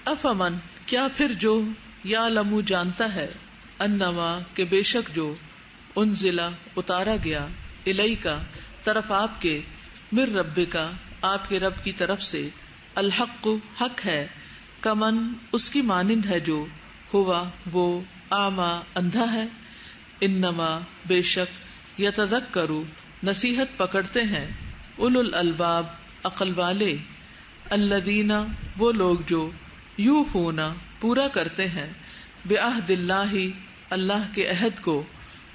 افمن کیا پھر جو یعلم جانتا ہے انما کہ بے شک جو انزلا اتارا گیا الیکا طرف آپ کے من ربکا آپ کے رب کی طرف سے الحق حق ہے کمن اس کی مانند ہے جو ہوا وہ اعمی اندھا ہے انما بے شک یتذکروا نصیحت پکڑتے ہیں اولو الالباب عقل والے الذین وہ لوگ جو یوفون پورا کرتے ہیں بعہد اللہ اللہ کے عہد کو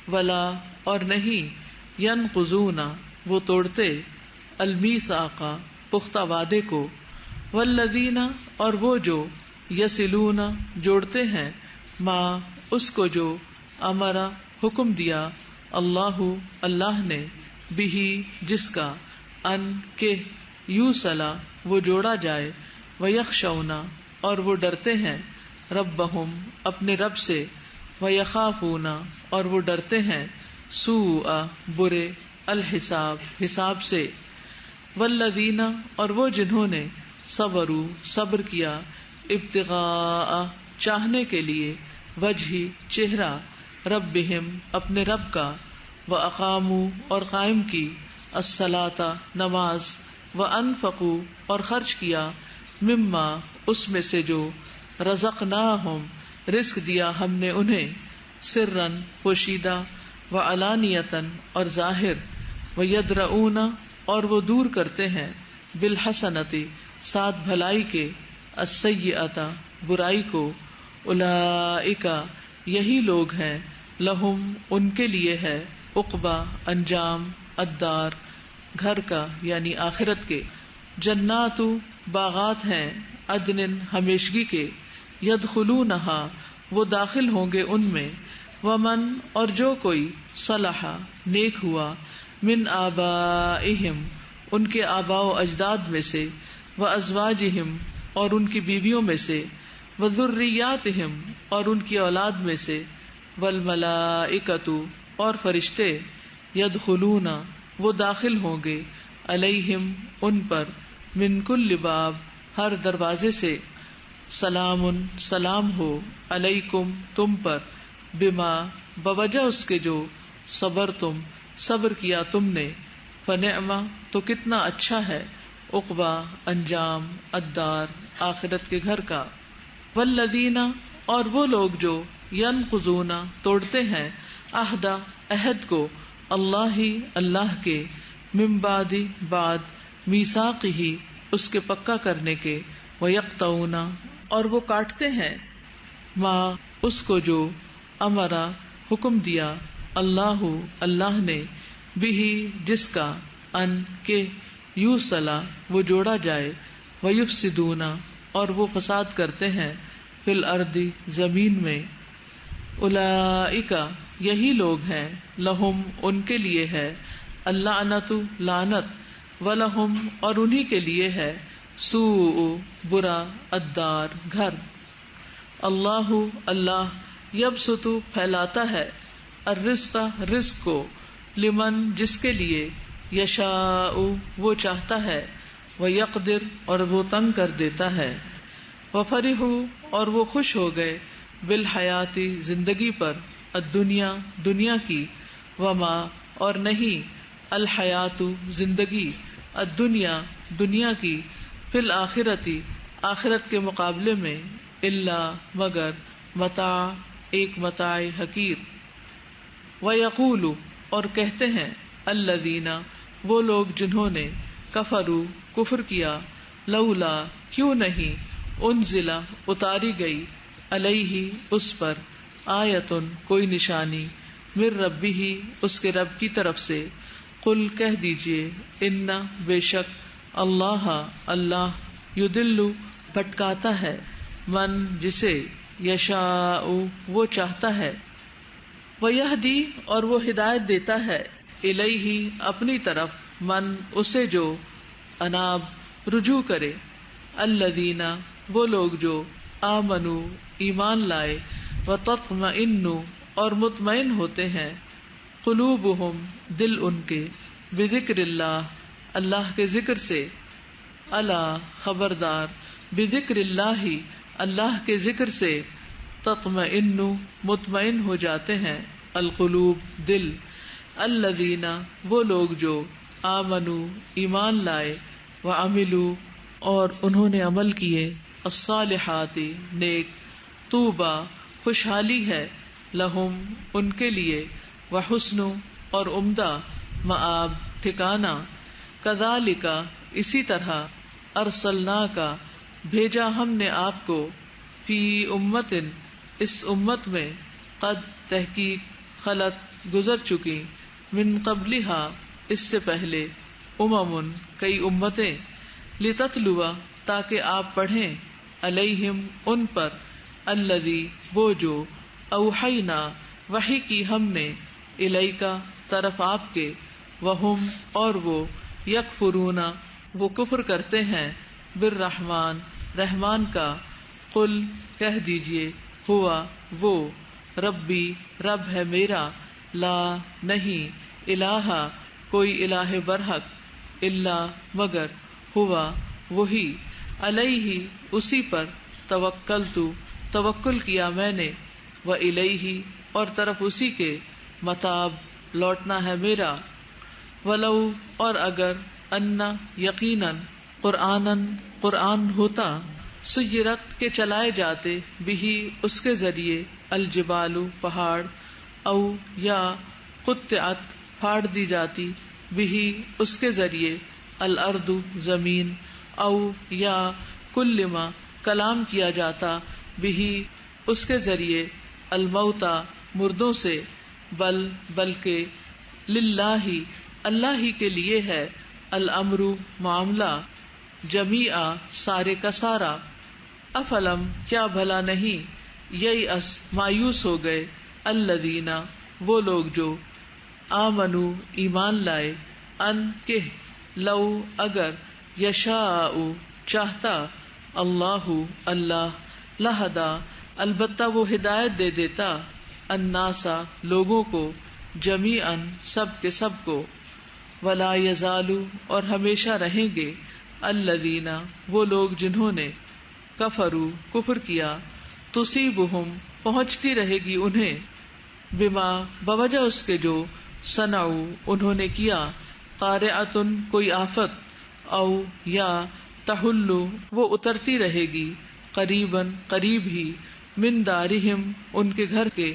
ولا اور نہیں ینقضون وہ توڑتے المیثاق پختہ وعدے کو والذین اور وہ جو یصلون جوڑتے ہیں ما اس کو جو امرا حکم دیا اللہ نے بھی جس کا ان کے یوصلا وہ جوڑا جائے ویخشون اور وہ ڈرتے ہیں ربہم اپنے رب سے ویخافون اور وہ ڈرتے ہیں سوء برے الحساب حساب سے والذین اور وہ جنہوں نے صبروا صبر کیا ابتغاء چاہنے کے لیے وجہ چہرہ ربہم اپنے رب کا واقاموا اور قائم کی الصلاۃ نماز وانفقوا اور خرچ کیا مما اس میں سے جو رزقناہم رزق دیا ہم نے انہیں سرًا پوشیدہ وعلانیۃً اور ظاہر ویدرؤون اور وہ دور کرتے ہیں بالحسنۃ ساتھ بھلائی کے السیئۃ برائی کو اولئک یہی لوگ ہیں لہم ان کے لیے ہے عقبی انجام الدار گھر کا یعنی آخرت کے جنات باغات ہیں عدن ہمیشگی کے یدخلونہا وہ داخل ہوں گے ان میں ومن اور جو کوئی صلح نیک ہوا من آبائہم ان کے آباء و اجداد میں سے وازواجہم اور ان کی بیویوں میں سے وذریاتہم اور ان کی اولاد میں سے والملائکۃ اور فرشتے یدخلون وہ داخل ہوں گے علیہم ان پر من کل باب ہر دروازے سے سلام سلام ہو علیکم تم پر بما بوجہ اس کے جو صبر تم صبر کیا تم نے فنعم تو کتنا اچھا ہے عقبی انجام الدار آخرت کے گھر کا والذین اور وہ لوگ جو ینقضون توڑتے ہیں عہدہ عہد کو اللہ کے من بعد میثاقہ اس کے پکا کرنے کے ویقطعون اور وہ کاٹتے ہیں ما اس کو جو امرا حکم دیا اللہ نے بھی جس کا ان کے یوصلا وہ جوڑا جائے ویفسدون اور وہ فساد کرتے ہیں فی الارض زمین میں اولئک یہی لوگ ہیں لہم ان کے لیے ہے اللعنت لعنت ولہم اور انہی کے لیے ہے سوء برا الدار گھر اللہ یبسط پھیلاتا ہے الرزق رزق کو لمن جس کے لیے یشاء وہ چاہتا ہے ویقدر اور وہ تنگ کر دیتا ہے وفرحوا اور وہ خوش ہو گئے بالحیات زندگی پر الدنیا دنیا کی وما اور نہیں الحیات زندگی الدنیا دنیا کی فی الآخرت آخرت کے مقابلے میں الا مگر متاع ایک متاع حقیر ویقول اور کہتے ہیں الذین وہ لوگ جنہوں نے کفروا کفر کیا لولا کیوں نہیں انزلا اتاری گئی علیہ اس پر آیتن کوئی نشانی من ربہ اس کے رب کی طرف سے قل کہہ دیجئے ان بے شک اللہ یدل بھٹکاتا ہے من جسے یشاء وہ چاہتا ہے ویہدی اور وہ ہدایت دیتا ہے الیہ اپنی طرف من اسے جو اناب رجوع کرے الذین وہ لوگ جو آمنو ایمان لائے وتطمئن اور مطمئن ہوتے ہیں قلوبہم دل ان کے بذکر اللہ کے ذکر سے الا خبردار بذکر اللہ اللہ کے ذکر سے تطمئن مطمئن ہو جاتے ہیں القلوب دل، الذین وہ لوگ جو آمنوا ایمان لائے، وعملوا اور انہوں نے عمل کیے، الصالحات نیک، طوبی خوشحالی ہے، لہم ان کے لیے، وحسن اور عمدہ، مآب ٹھکانہ، کذالک اسی طرح، ارسلناک بھیجا ہم نے آپ کو، فی امت اس امت میں، قد تحقیق، خلت گزر چکی، من قبلہا اس سے پہلے، امم کئی امتیں، لتتلو تاکہ آپ پڑھیں، علیہم ان پر، الذی وہ جو، اوحینا وحی کی ہم نے، الیکا طرف آپ کے، وہم اور وہ، یکفرون وہ کفر کرتے ہیں، بالرحمن رحمان کا، قل کہہ دیجئے، ہوا وہ، ربی رب ہے میرا، لا نہیں، الہ کوئی الہ برحق، الا مگر، ہوا وہی، علیہ اسی پر، توکلت توکل کیا میں نے، والیہ اور طرف اسی کے، متاب لوٹنا ہے میرا، ولو اور اگر، انا یقیناً، قرآن ہوتا، سیرت کے چلائے جاتے، بہی اس کے ذریعے، الجبال پہاڑ، او یا قطعت پھاڑ دی جاتی، بہی اس کے ذریعے، الارض زمین، او یا کلما کلام کیا جاتا، بہی اس کے ذریعے، الموتا مردوں سے، بلکہ للہ اللہ ہی کے لیے ہے، الامر معاملہ، جمیعا سارے کا سارا، افلم کیا بھلا نہیں، ییأس مایوس ہو گئے، الذین وہ لوگ جو، آمنوا ایمان لائے، ان کہ، لو اگر، یشاء چاہتا، اللہ اللہ، لہدا البتہ وہ ہدایت دے دیتا، الناسا لوگوں کو، جمیعاً سب کے سب کو، ولا یزالو اور ہمیشہ رہیں گے، الذین وہ لوگ جنہوں نے، کفروا کفر کیا، تصیبہم پہنچتی رہے گی انہیں، بما بوجہ اس کے جو، صنعوا انہوں نے کیا، قارعۃ کوئی آفت، او یا تحل وہ اترتی رہے گی، قریباً قریب ہی، من دارہم ان کے گھر کے،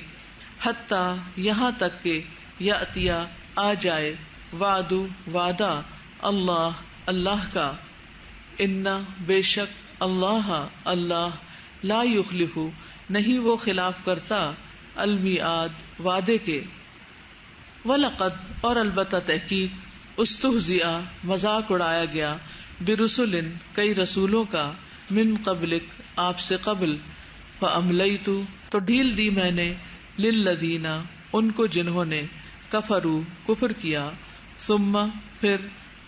حتی یہاں تک کہ، یاتیا آ جائے، وعد وعدہ، اللہ اللہ کا، ان بے شک اللہ اللہ، لا یخلف نہیں وہ خلاف کرتا، المیعاد وعدے کے، وَلَقَدْ اور البتہ تحقیق، استہزئ مذاق اڑایا گیا، برسل کئی رسولوں کا، من قبلک آپ سے قبل، فَأَمْلَيْتُ تو ڈھیل دی میں نے، لِلَّذِينَ ان کو جنہوں نے، کفروا کفر کیا، ثم پھر،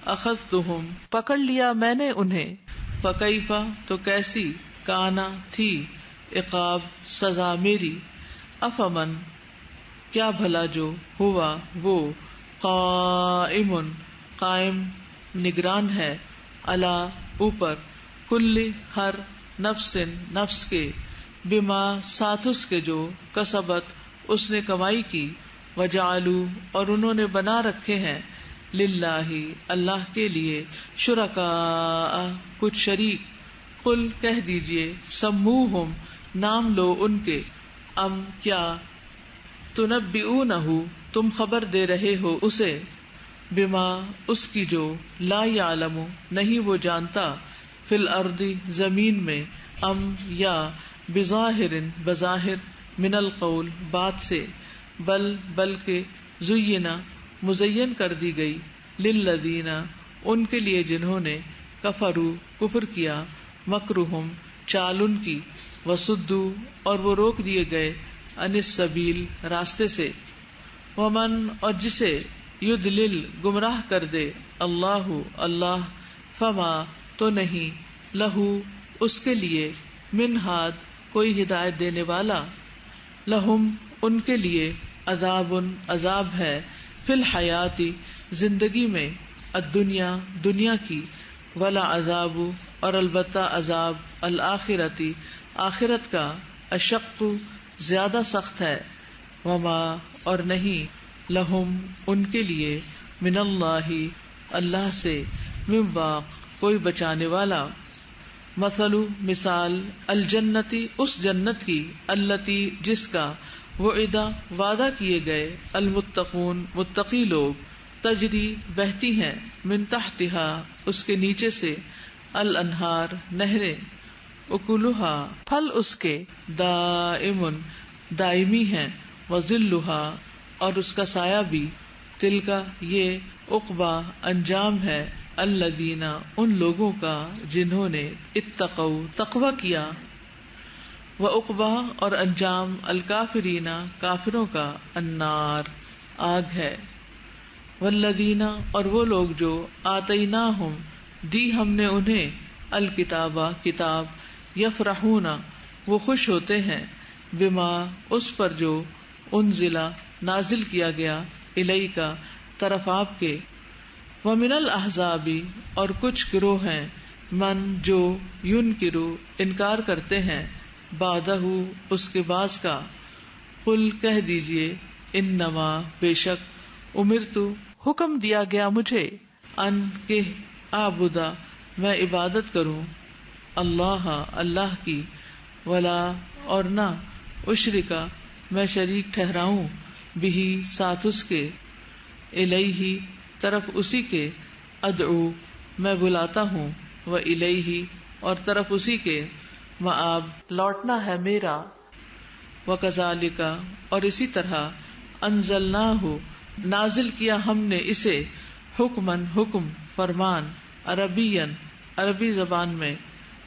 اخذتہم پکڑ لیا میں نے انہیں، فکیف تو کیسی، کانا تھی، عقاب سزا میری، افمن کیا بھلا جو، ہوا وہ، قائم قائم نگران ہے، علی اوپر، کل ہر نفس نفس کے، بما ساتھ اس کے جو، کسبت اس نے کمائی کی، وجعلوا اور انہوں نے بنا رکھے ہیں، للہ اللہ کے لیے، شرکاء کچھ شریک، قل کہہ دیجئے، سموہم نام لو ان کے، ام کیا، تنبئونہ تم خبر دے رہے ہو اسے، بما اس کی جو، لا یعلم نہیں وہ جانتا، فی الارض زمین میں، ام یا بظاہر بظاہر، من القول بات سے، بلکہ زینا مزین کر دی گئی، للذین ان کے لیے جنہوں نے، کفروا کفر کیا، مکرہم چال ان کی، وصدوا اور وہ روک دیے گئے، عن السبیل راستے سے، ومن اور جسے، یضلل گمراہ کر دے، اللہ اللہ، فما تو نہیں، لہو اس کے لیے، من ہاد کوئی ہدایت دینے والا، لہم ان کے لیے، عذاب عذاب ہے، فی الحیات زندگی میں، الدنیا دنیا کی، ولا عذاب اور البتہ عذاب، الآخرتی آخرت کا اشق زیادہ سخت ہے، وما اور نہیں لہم ان کے لیے من اللہ اللہ سے من واق کوئی بچانے والا. مثل مثال الجنتی اس جنت کی التی جس کا وعدہ وعدہ کیے گئے المتقون متقی لوگ تجری بہتی ہیں من تحتها اس کے نیچے سے الانہار نہریں اکلھا پھل اس کے دائم دائمی ہیں وظلھا اور اس کا سایہ بھی. تلکا یہ عقبہ انجام ہے الذین ان لوگوں کا جنہوں نے اتقوا تقوی کیا، وعقبہ اور انجام الکافرین کافروں کا النار آگ ہے. والذین اور وہ لوگ جو آتیناہم دی ہم نے انہیں الکتابہ کتاب یفرحون وہ خوش ہوتے ہیں بما اس پر جو انزلا نازل کیا گیا الیک طرف آپ کے. ومن الاحزاب اور کچھ گروہ ہیں من جو ینکرو انکار کرتے ہیں بعدہ اس کے بعد کا. قل کہہ دیجئے انما بے شک امرتو حکم دیا گیا مجھے ان کہ اعبدا میں عبادت کروں اللہ اللہ کی ولا اور نہ اشرکا میں شریک ٹھہراؤں بھی ساتھ اس کے الیہ طرف اسی کے ادعو میں بلاتا ہوں و الیہ اور طرف اسی کے مآب لوٹنا ہے میرا. وکذالک اور اسی طرح انزلناہ نازل کیا ہم نے اسے حکمن حکم فرمان عربین عربی زبان میں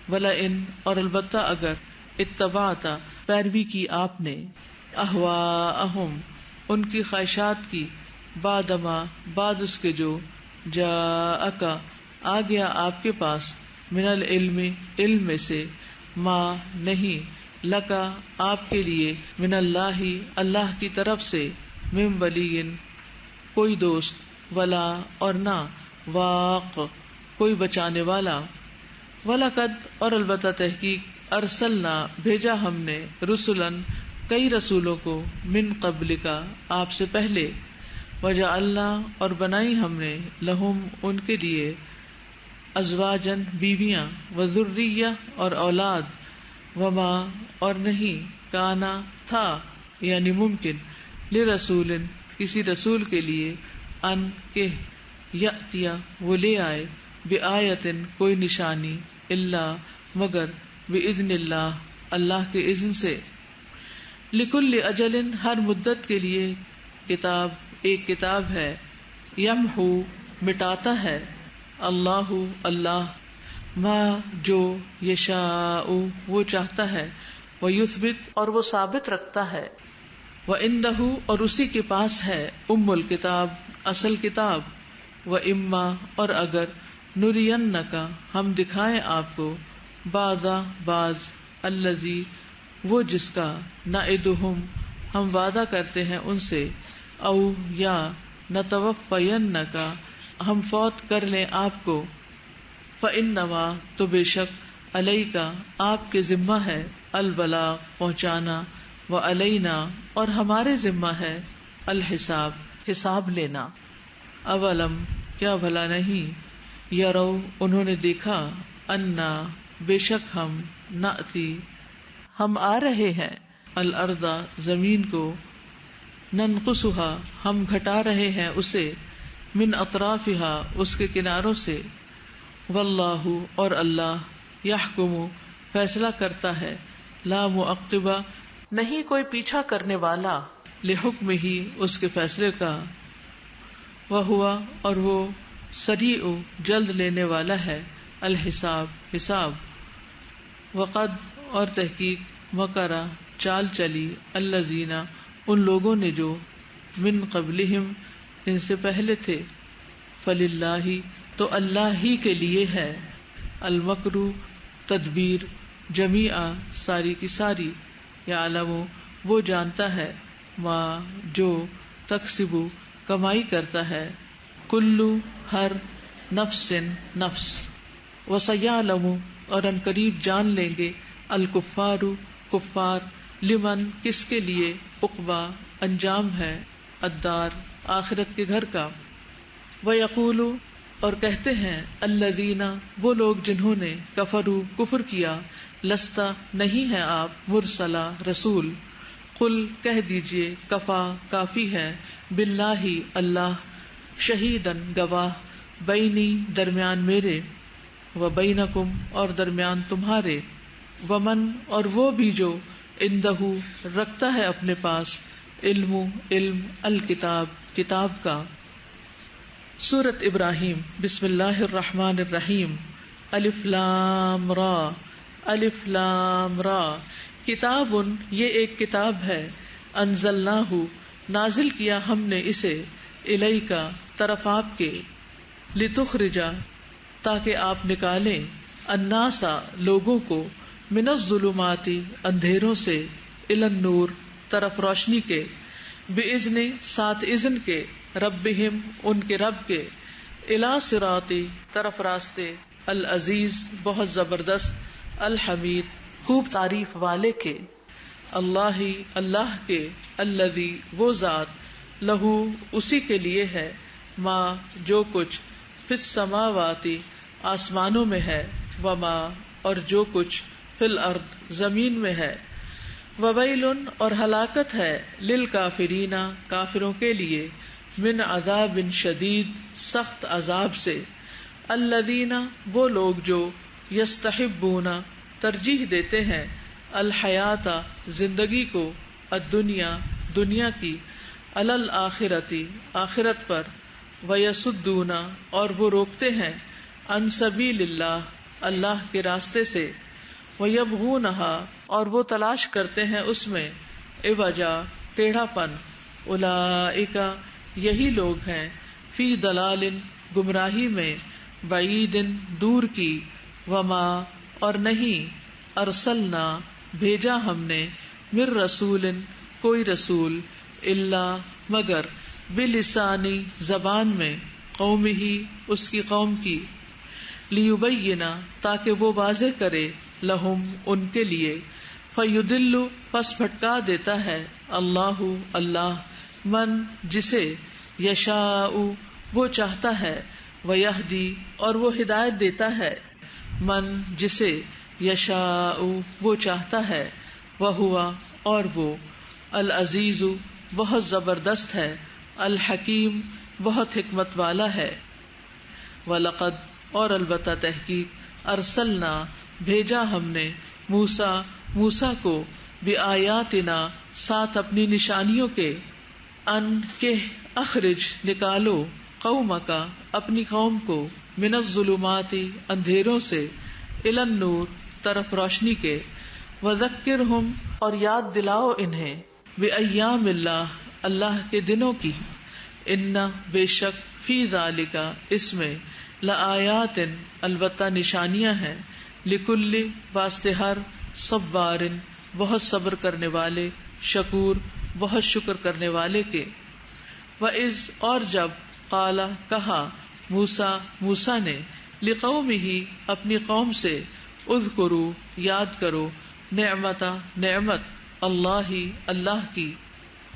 ولئن اور البتہ اگر اتبعت پیروی کی آپ نے اہواءہم ان کی خواہشات کی بعدما بعد اس کے جو جاءک آ گیا آپ کے پاس من العلم علم میں سے ما نہیں لکا آپ کے لیے من اللہ اللہ کی طرف سے من ولی کوئی دوست ولا اور نہ واق کوئی بچانے والا. وَلَقَدْ اور البتہ تحقیق ارسلنا بھیجا ہم نے رسولن کئی رسولوں کو من قبل کا آپ سے پہلے وجعلنا اور بنائی ہم نے لہم ان کے لیے ازواجن بیویاں وذریہ اور اولاد وما اور نہیں کانا تھا یعنی ممکن لرسول کسی رسول کے لیے ان کہ یاتیا وہ لے آئے بآیتن کوئی نشانی الا مگر باذن اللہ اللہ کے اذن سے. لکل اجل ہر مدت کے لیے کتاب ایک کتاب ہے یمحو مٹاتا ہے اللہ اللہ ما جو یشاء وہ چاہتا ہے ویثبت اور وہ ثابت رکھتا ہے وعندہ اور اسی کے پاس ہے ام الکتاب اصل کتاب واما اور اگر نرینک ہم دکھائیں آپ کو بعض الذی وہ جس کا نعدہم ہم وعدہ کرتے ہیں ان سے او یا نتوفینک ہم فوت کر لیں آپ کو فانما تو بے شک علیک آپ کے ذمہ ہے البلاغ پہنچانا وعلینا اور ہمارے ذمہ ہے الحساب حساب لینا. اولم کیا بھلا نہیں یرو انہوں نے دیکھا انا بے شک ہم ناتی ہم آ رہے ہیں الارض زمین کو ننقصها ہم گھٹا رہے ہیں اسے من اطرافها اس کے کناروں سے واللہ اور اللہ یحکم فیصلہ کرتا ہے لا معقب نہیں کوئی پیچھا کرنے والا لحکم ہی اس کے فیصلے کا وہوا اور وہ سریع جلد لینے والا ہے الحساب حساب. وقد اور تحقیق مکرا چال چلی الذین ان لوگوں نے جو من قبلہم ان سے پہلے تھے فللہ تو اللہ ہی کے لیے ہے المکر تدبیر جمیعا ساری کی ساری یعلم وہ جانتا ہے ما جو تکسب کمائی کرتا ہے کلو ہر نفس نفس وسیعلم اور ان قریب جان لیں گے الکفار کفار، لمن کس کے لیے، عقبا انجام ہے، الدار آخرت کے گھر کا، ویقول اور کہتے ہیں الذین وہ لوگ جنہوں نے کفروا کفر کیا، لستا نہیں ہے آپ مرسلا رسول، قل کہہ دیجئے کفا کافی ہے، باللہ اللہ، شہیدن گواہ، بینی درمیان میرے، و بینکم اور درمیان تمہارے، ومن اور وہ بھی جو عندہ رکھتا ہے اپنے پاس، علم الکتاب کتاب کا۔ سورۃ ابراہیم، بسم اللہ الرحمن الرحیم، الف لام را، الف لام را، کتاب یہ ایک کتاب ہے، انزلناہ نازل کیا ہم نے اسے، الیک طرف آپ کے، لتخرجا تاکہ آپ نکالیں، الناس لوگوں کو، من الظلمات اندھیروں سے، الی النور طرف روشنی کے، باذن ساتھ اذن کے، ربہم ان کے رب کے، الی صراط طرف راستے، العزیز بہت زبردست، الحمید خوب تعریف والے کے، اللہ اللہ کے، الذی وہ ذات، لہو اسی کے لیے ہے، ما جو کچھ، فی السماوات آسمانوں میں ہے، وما اور جو کچھ، فی الارض زمین میں ہے، وویل اور ہلاکت ہے، للکافرین کافروں کے لیے، من عذاب شدید سخت عذاب سے، الذین وہ لوگ جو، یستحبون ترجیح دیتے ہیں، الحیات زندگی کو، الدنیا دنیا کی، علی الآخرۃ آخرت پر، ویصدون اور وہ روکتے ہیں، عن سبیل اللہ اللہ کے راستے سے، ویبغونها اور وہ تلاش کرتے ہیں اس میں، عوجا ٹیڑھا پن، اولئک یہی لوگ ہیں، فی ضلال گمراہی میں، بعید دور کی، وما اور نہیں، ارسلنا بھیجا ہم نے، من رسول کوئی رسول، الا مگر، بلسانی زبان میں، قوم ہی اس کی قوم کی، لیبینا تاکہ وہ واضح کرے، لہم ان کے لیے، فیضل پس بھٹکا دیتا ہے، اللہ اللہ، من جسے، یشاء وہ چاہتا ہے، ویہدی اور وہ ہدایت دیتا ہے، من جسے، یشاء وہ چاہتا ہے، وہوا اور وہ، العزیز بہت زبردست ہے، الحکیم بہت حکمت والا ہے، وَلَقَدْ اور البتہ تحقیق، ارسلنا بھیجا ہم نے، موسیٰ کو، بآیاتنا ساتھ اپنی نشانیوں کے، ان کہ اخرج نکالو، قومکا اپنی قوم کو، من الظلمات اندھیروں سے، الی النور طرف روشنی کے، وذکرہم اور یاد دلاؤ انہیں، بایام اللہ اللہ کے دنوں کی، ان بے شک، فی ذالک اس میں، لآیات البتہ نشانیاں ہیں، لکل واسطے ہر، صبار بہت صبر کرنے والے، شکور بہت شکر کرنے والے کے، وَإِذْ اور جب، قال کہا، موسیٰ نے، لقومہ اپنی قوم سے، اذکروا یاد کرو، نعمت اللہ کی،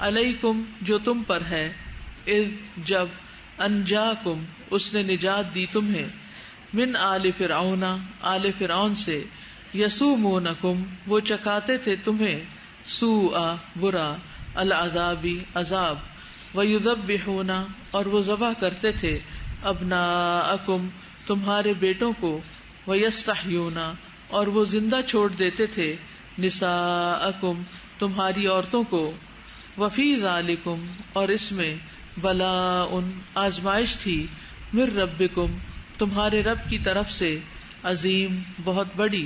علیکم جو تم پر ہے، اذ جب، انجاکم اس نے نجات دی تمہیں، من آل فرعون سے، یسومونکم وہ چکھاتے تھے تمہیں، سوء برا، العذاب عذاب، ویذبحون اور وہ ذبح کرتے تھے، ابناءکم تمہارے بیٹوں کو، ویستحیون اور وہ زندہ چھوڑ دیتے تھے، نساءکم تمہاری عورتوں کو، وفی ذالکم اور اس میں، بلاء آزمائش تھی، من ربکم تمہارے رب کی طرف سے، عظیم بہت بڑی،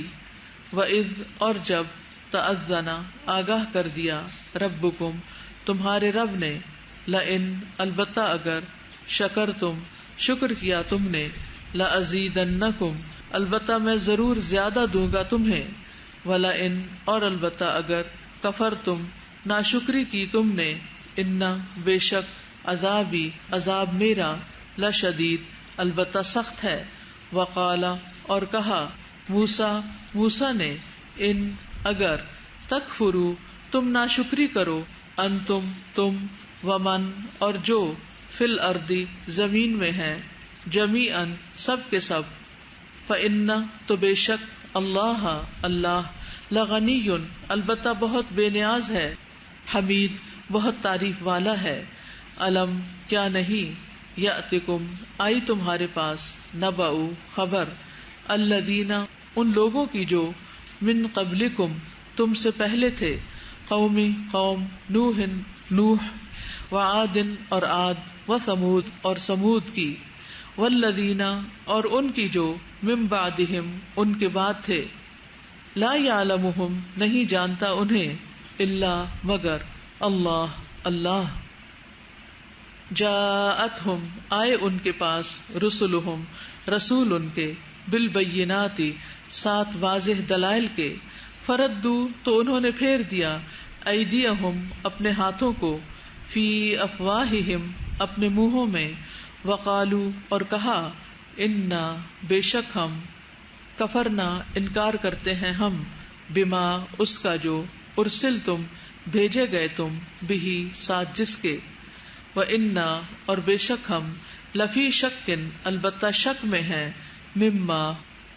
وَإِذْ اور جب، تأذن آگاہ کر دیا، ربکم تمہارے رب نے، لئن البتہ اگر، شکرتم شکر کیا تم نے، لأزیدنکم البتہ میں ضرور زیادہ دوں گا تمہیں، ولئن اور البتہ اگر، کفرتم ناشکری کی تم نے، ان بے شک، عذابی عذاب میرا، لشدید البتہ سخت ہے، وقالا اور کہا، موسیٰ نے، ان اگر تکفروا تم ناشکری کرو انتم تم ومن اور جو فی الارض زمین میں ہے جمیعا سب کے سب فإن تو بے شک اللہ اللہ لغنی البتہ بہت بے نیاز ہے حمید بہت تعریف والا ہے علم کیا نہیں یأتکم آئی تمہارے پاس نبأ خبر الذین ان لوگوں کی جو من قبلکم تم سے پہلے تھے قوم نوح وعاد اور عاد وثمود اور سمود کی والذین اور ان کی جو من بعدہم ان کے بعد تھے لا یعلمہم نہیں جانتا انہیں الا مگر اللہ جاءتہم آئے ان کے پاس رسلہم رسول ان کے بالبینات سات واضح دلائل کے فردو تو انہوں نے پھیر دیا ایدیہم اپنے ہاتھوں کو فی افواہہم اپنے منہوں میں وقالو اور کہا انا بے شک ہم کفرنا انکار کرتے ہیں ہم بما اس کا جو ارسلتم بھیجے گئے تم بہی ساتھ جس کے وَإِنَّا اور بے شک ہم لفی شکن البتہ شک میں ہیں مما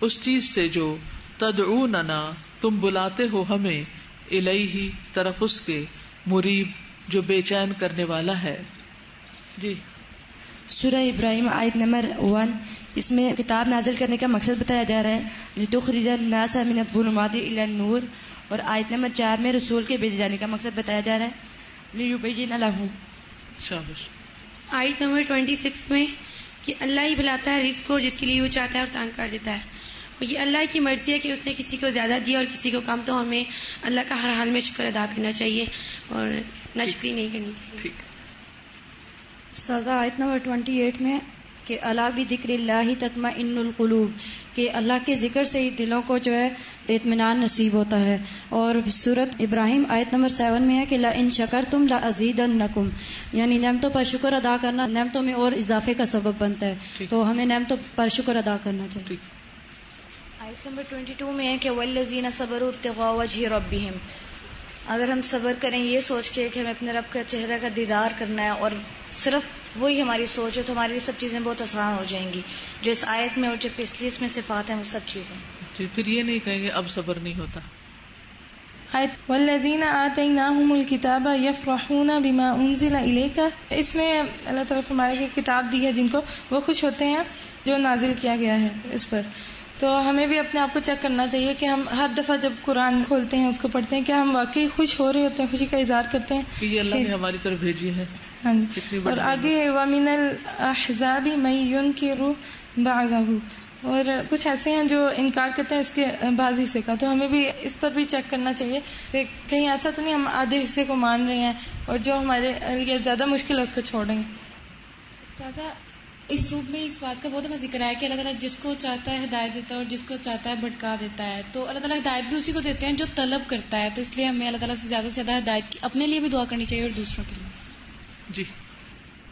اس چیز سے جو تدعوننا تم بلاتے ہو ہمیں الیہ طرف اس کے مریب جو بے چین کرنے والا ہے. جی سورہ ابراہیم آیت نمبر 1. اس میں کتاب نازل کرنے کا مقصد بتایا جا رہا ہے لتخرج الناس من الظلمات الى النور، اور آیت نمبر 4 میں رسول کے بھیجے جانے کا مقصد بتایا جا رہا ہے لیبین لہم. آیت نمبر 26 میں کہ اللہ ہی بلاتا ہے رزق کو جس کے لیے وہ چاہتا ہے اور تنگ کر دیتا ہے، اور یہ اللہ کی مرضی ہے کہ اس نے کسی کو زیادہ دیا اور کسی کو کم، تو ہمیں اللہ کا ہر حال میں شکر ادا کرنا چاہیے اور ناشکری نہیں کرنی چاہیے. استاذہ آیت نمبر 28 میں کہ الا بذکر اللہ تطمئن القلوب، کہ اللہ کے ذکر سے ہی دلوں کو جو ہے اطمینان نصیب ہوتا ہے. اور سورۃ ابراہیم آیت نمبر 7 میں ہے کہ لئن شکرتم لازیدنکم، یعنی نعمتوں پر شکر ادا کرنا نعمتوں میں اور اضافے کا سبب بنتا ہے، تو ہمیں نعمتوں پر شکر ادا کرنا چاہیے. آیت نمبر 22 میں ہے کہ والذین صبروا ابتغاء وجہ ربہم، اگر ہم صبر کریں یہ سوچ کے کہ ہمیں اپنے رب کا چہرہ کا دیدار کرنا ہے اور صرف وہی ہماری سوچ ہے، تو ہماری سب چیزیں بہت آسان ہو جائیں گی، جو اس آیت میں اور جو پچھلی اس میں صفات ہیں وہ سب چیزیں. جی پھر یہ نہیں کہیں گے اب صبر نہیں ہوتا. آیت والذین آتیناہم الکتاب یفرحون بما انزل الیک، اس میں اللہ تعالیٰ فرمائے کہ کتاب دی ہے جن کو وہ خوش ہوتے ہیں جو نازل کیا گیا ہے اس پر. تو ہمیں بھی اپنے آپ کو چیک کرنا چاہیے کہ ہم ہر دفعہ جب قرآن کھولتے ہیں اس کو پڑھتے ہیں کیا ہم واقعی خوش ہو رہے ہوتے ہیں، خوشی کا اظہار کرتے ہیں کہ یہ اللہ نے ہماری طرف بھیجی ہے. ہاں جی. اور آگے وَمِنَ الْأَحْزَابِ مَن يُنْكِرُ بَعْضَهُ، اور کچھ ایسے ہیں جو انکار کرتے ہیں اس کے بعض حصے کا، تو ہمیں بھی اس پر بھی چیک کرنا چاہیے کہ کہیں ایسا تو نہیں ہم آدھے حصے کو مان رہے ہیں اور جو ہمارے لیے زیادہ مشکل ہے اس کو چھوڑ رہے ہیں. استاذہ اس روپ میں اس بات کا بہت دفعہ ذکر ہے کہ اللہ تعالیٰ جس کو چاہتا ہے ہدایت دیتا ہے اور جس کو چاہتا ہے بھٹکا دیتا ہے، تو اللہ تعالیٰ ہدایت بھی اسی کو دیتے ہیں جو طلب کرتا ہے، تو اس لیے ہمیں اللہ تعالیٰ سے زیادہ ہدایت کی اپنے لیے بھی دعا کرنی چاہیے اور دوسروں کے لیے. جی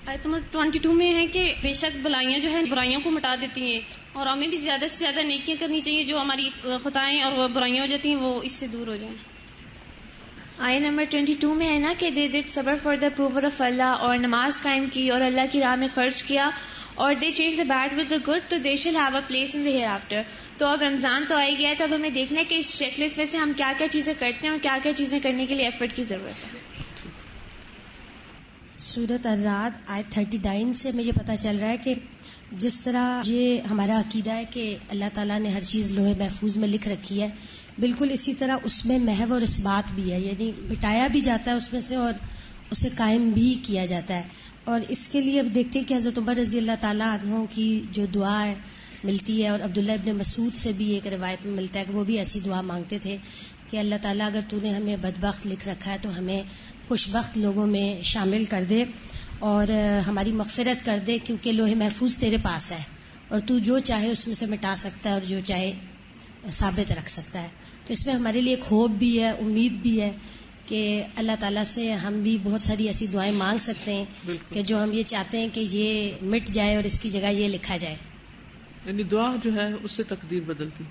آیت نمبر 22 میں ہے کہ بے شک بلائیاں جو ہیں برائیوں کو مٹا دیتی ہیں، اور ہمیں بھی زیادہ سے زیادہ نیکیاں کرنی چاہیے، جو ہماری خطائیں اور برائیاں ہو جاتی ہیں وہ اس سے دور ہو جائیں. آیت نمبر 22 میں ہے نا کہ دے ڈڈ صبر فار دا اپروول آف اللہ، اور نماز قائم کی اور اللہ کی راہ میں خرچ کیا، اور they change the bad with the good, تو they shall have a place in the hereafter. تو اب رمضان تو آ گیا ہے، تو اب ہمیں دیکھنا ہے کہ اس چیک لسٹ میں سے ہم کیا کیا چیزیں کرتے ہیں اور کیا کیا چیزیں کرنے کے لیے ایفرٹ کی ضرورت ہے. سورۃ الرعد آیت 39 سے مجھے پتہ چل رہا ہے کہ جس طرح یہ ہمارا عقیدہ ہے کہ اللہ تعالیٰ نے ہر چیز لوح محفوظ میں لکھ رکھی ہے، بالکل اسی طرح اس میں محو اور اثبات بھی ہے، یعنی مٹایا بھی جاتا ہے اس میں سے اور اسے قائم بھی کیا جاتا ہے. اور اس کے لیے اب دیکھتے ہیں کہ حضرت عمر رضی اللہ تعالیٰ عنہ کی جو دعا ہے ملتی ہے، اور عبداللہ ابن مسعود سے بھی ایک روایت میں ملتا ہے کہ وہ بھی ایسی دعا مانگتے تھے کہ اللہ تعالیٰ اگر تو نے ہمیں بدبخت لکھ رکھا ہے تو ہمیں خوشبخت لوگوں میں شامل کر دے اور ہماری مغفرت کر دے، کیونکہ لوح محفوظ تیرے پاس ہے اور تو جو چاہے اس میں سے مٹا سکتا ہے اور جو چاہے ثابت رکھ سکتا ہے. تو اس میں ہمارے لیے ایک ہوپ بھی ہے، امید بھی ہے کہ اللہ تعالیٰ سے ہم بھی بہت ساری ایسی دعائیں مانگ سکتے ہیں کہ جو ہم یہ چاہتے ہیں کہ یہ مٹ جائے اور اس کی جگہ یہ لکھا جائے. یعنی دعا جو ہے اس سے تقدیر بدلتی.